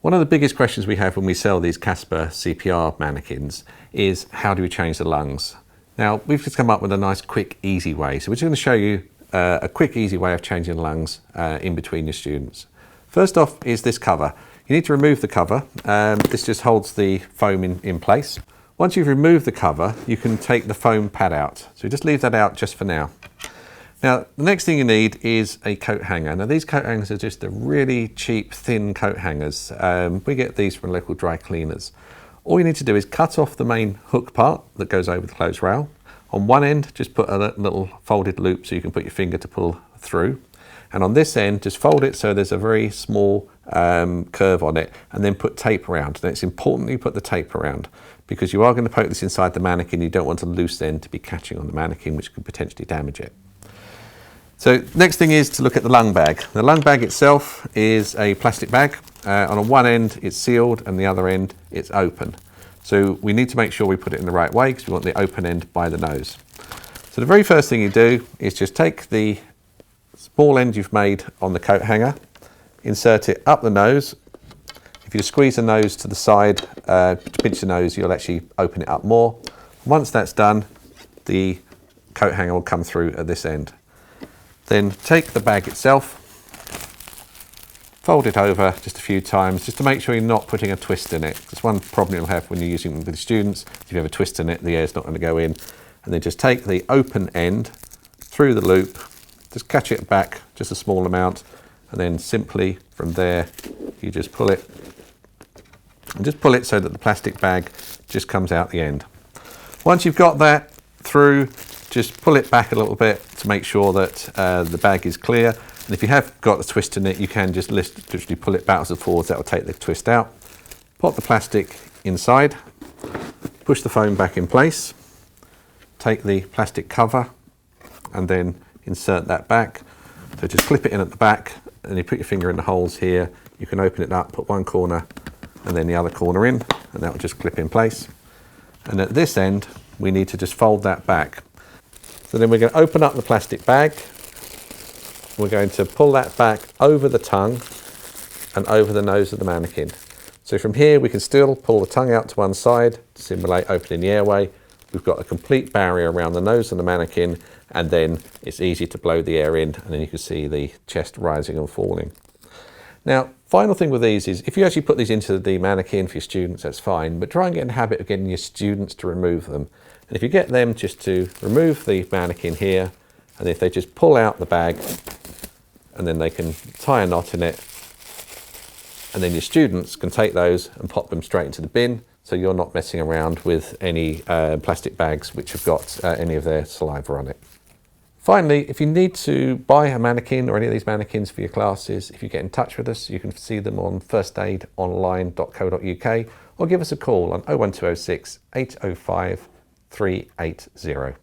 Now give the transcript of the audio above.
One of the biggest questions we have when we sell these Casper CPR mannequins is how do we change the lungs? Now, we've just come up with a nice, quick, easy way. So we're just going to show you a quick, easy way of changing the lungs in between your students. First off is this cover. You need to remove the cover. This just holds the foam in place. Once you've removed the cover, you can take the foam pad out. So just leave that out just for now. Now, the next thing you need is a coat hanger. Now, these coat hangers are just the really cheap, thin coat hangers. We get these from local dry cleaners. All you need to do is cut off the main hook part that goes over the clothes rail. On one end, just put a little folded loop so you can put your finger to pull through. And on this end, just fold it so there's a very small curve on it, and then put tape around. And it's important you put the tape around because you are going to poke this inside the mannequin. You don't want a loose end to be catching on the mannequin, which could potentially damage it. So next thing is to look at the lung bag. The lung bag itself is a plastic bag. On one end it's sealed and the other end it's open. So we need to make sure we put it in the right way because we want the open end by the nose. So the very first thing you do is just take the small end you've made on the coat hanger, insert it up the nose. If you squeeze the nose to the side, to pinch the nose, you'll actually open it up more. Once that's done, the coat hanger will come through at this end. Then take the bag itself, fold it over just a few times, just to make sure you're not putting a twist in it. That's one problem you'll have when you're using it with students. If you have a twist in it, the air's not going to go in. And then just take the open end through the loop, just catch it back just a small amount, and then simply from there, you just pull it. And just pull it so that the plastic bag just comes out the end. Once you've got that through, just pull it back a little bit to make sure that the bag is clear. And if you have got a twist in it, you can just literally pull it backwards and forwards. That will take the twist out. Pop the plastic inside, push the foam back in place, take the plastic cover and then insert that back. So just clip it in at the back and you put your finger in the holes here. You can open it up, put one corner and then the other corner in, and that will just clip in place. And at this end, we need to just fold that back. So then we're going to open up the plastic bag. We're going to pull that back over the tongue and over the nose of the mannequin. So from here, we can still pull the tongue out to one side to simulate opening the airway. We've got a complete barrier around the nose of the mannequin, and then it's easy to blow the air in, and then you can see the chest rising and falling. Now, final thing with these is if you actually put these into the mannequin for your students, that's fine, but try and get in the habit of getting your students to remove them. And if you get them just to remove the mannequin here, and if they just pull out the bag, and then they can tie a knot in it, and then your students can take those and pop them straight into the bin, so you're not messing around with any plastic bags which have got any of their saliva on it. Finally, if you need to buy a mannequin or any of these mannequins for your classes, if you get in touch with us, you can see them on firstaidonline.co.uk or give us a call on 01206 805 380.